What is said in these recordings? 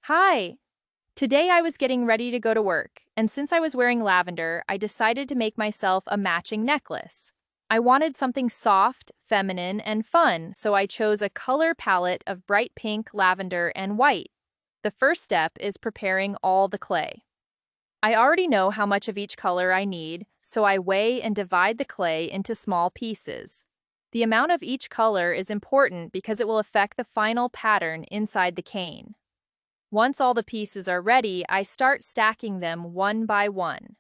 Hi! Today I was getting ready to go to work, and since I was wearing lavender, I decided to make myself a matching necklace. I wanted something soft, feminine, and fun, so I chose a color palette of bright pink, lavender, and white. The first step is preparing all the clay. I already know how much of each color I need, so I weigh and divide the clay into small pieces. The amount of each color is important because it will affect the final pattern inside the cane. Once all the pieces are ready, I start stacking them one by one.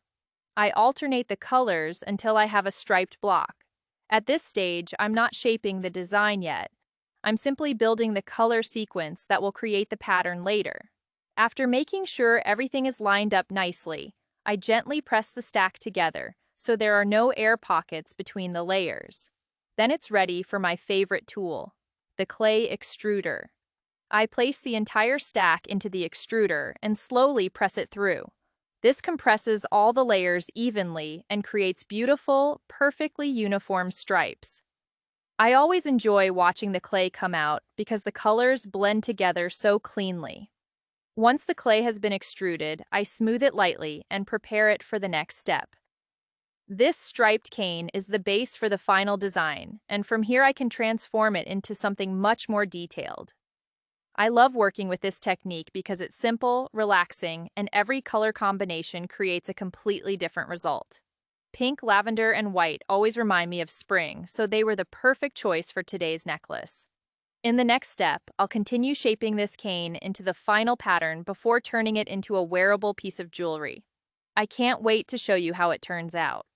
I alternate the colors until I have a striped block. At this stage, I'm not shaping the design yet. I'm simply building the color sequence that will create the pattern later. After making sure everything is lined up nicely, I gently press the stack together so there are no air pockets between the layers. Then it's ready for my favorite tool, the clay extruder. I place the entire stack into the extruder and slowly press it through. This compresses all the layers evenly and creates beautiful, perfectly uniform stripes. I always enjoy watching the clay come out because the colors blend together so cleanly. Once the clay has been extruded, I smooth it lightly and prepare it for the next step. This striped cane is the base for the final design, and from here I can transform it into something much more detailed. I love working with this technique because it's simple, relaxing, and every color combination creates a completely different result. Pink, lavender, and white always remind me of spring, so they were the perfect choice for today's necklace. In the next step, I'll continue shaping this cane into the final pattern before turning it into a wearable piece of jewelry. I can't wait to show you how it turns out.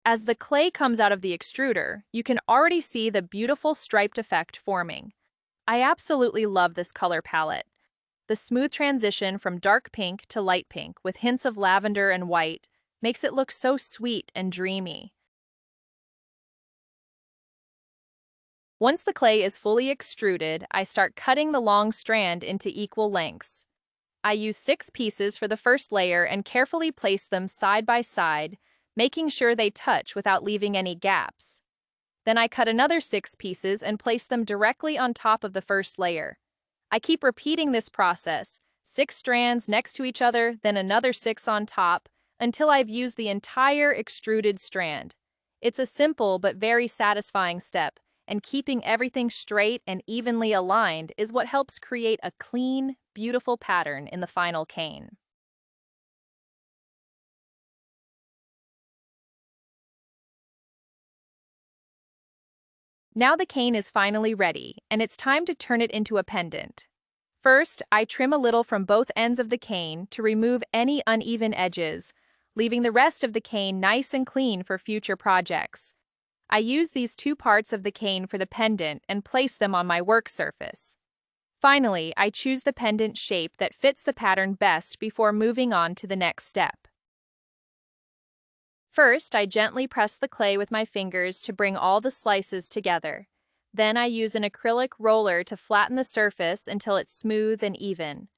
As the clay comes out of the extruder, you can already see the beautiful striped effect forming. I absolutely love this color palette. The smooth transition from dark pink to light pink with hints of lavender and white makes it look so sweet and dreamy. Once the clay is fully extruded, I start cutting the long strand into equal lengths. I use 6 pieces for the first layer and carefully place them side by side, making sure they touch without leaving any gaps. Then I cut another 6 pieces and place them directly on top of the first layer. I keep repeating this process, 6 strands next to each other, then another 6 on top, until I've used the entire extruded strand. It's a simple but very satisfying step, and keeping everything straight and evenly aligned is what helps create a clean, beautiful pattern in the final cane. Now the cane is finally ready, and it's time to turn it into a pendant. First, I trim a little from both ends of the cane to remove any uneven edges, leaving the rest of the cane nice and clean for future projects. I use these 2 parts of the cane for the pendant and place them on my work surface. Finally, I choose the pendant shape that fits the pattern best before moving on to the next step. First, I gently press the clay with my fingers to bring all the slices together. Then I use an acrylic roller to flatten the surface until it's smooth and even.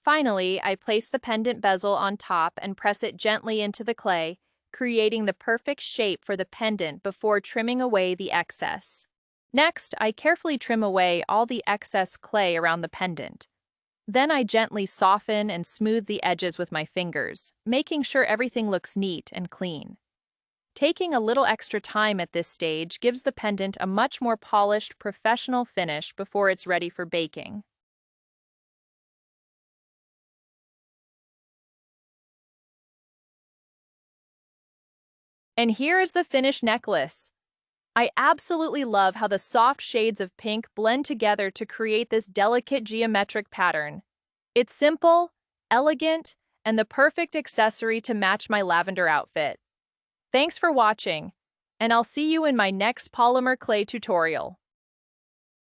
Finally, I place the pendant bezel on top and press it gently into the clay, creating the perfect shape for the pendant before trimming away the excess. Next, I carefully trim away all the excess clay around the pendant. Then I gently soften and smooth the edges with my fingers, making sure everything looks neat and clean. Taking a little extra time at this stage gives the pendant a much more polished, professional finish before it's ready for baking. And here is the finished necklace. I absolutely love how the soft shades of pink blend together to create this delicate geometric pattern. It's simple, elegant, and the perfect accessory to match my lavender outfit. Thanks for watching, and I'll see you in my next polymer clay tutorial.